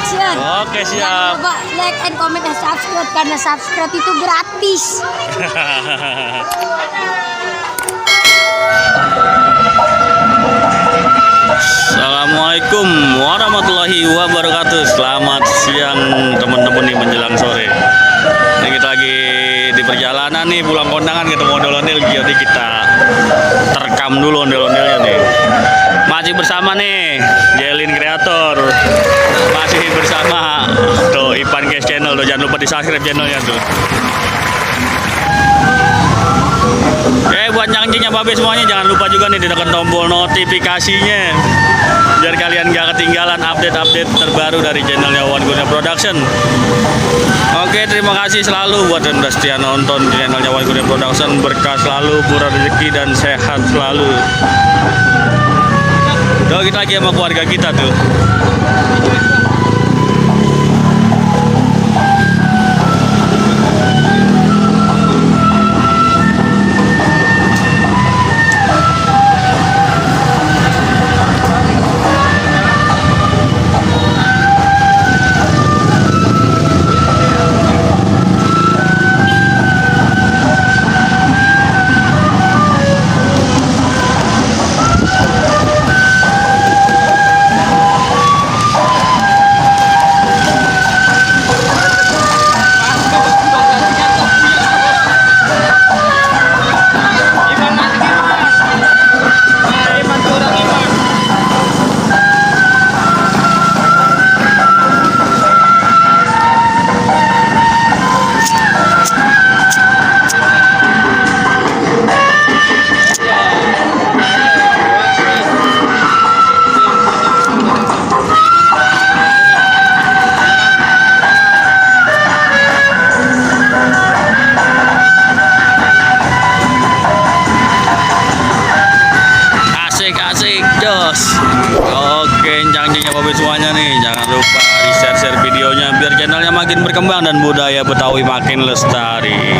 Production. Oke, Jangan siap. lupa like and comment dan subscribe karena subscribe itu gratis. Assalamualaikum warahmatullahi wabarakatuh. Selamat siang teman-teman nih menjelang sore. Ini kita lagi di perjalanan nih pulang kondangan ketemu ondel-ondel. Jadi kita terekam dulu ondel-ondelnya nih. Masih bersama nih Jelin Kreator. Masih bersama tuh Ipan Guys Channel tuh. Jangan lupa di subscribe channelnya tuh. Buat nyangcinya babe semuanya jangan lupa juga nih ditekan tombol notifikasinya biar kalian gak ketinggalan update-update terbaru dari channelnya Wan Kurnia Production. Oke, terima kasih selalu buat yang udah setia nonton channelnya Wan Kurnia Production. Berkah selalu, murah rezeki dan sehat selalu. Tuh kita lagi sama keluarga kita tuh. Asik jos. Oke, cangcingnya babe semuanya nih. Jangan lupa di share videonya biar channelnya makin berkembang dan budaya Betawi makin lestari.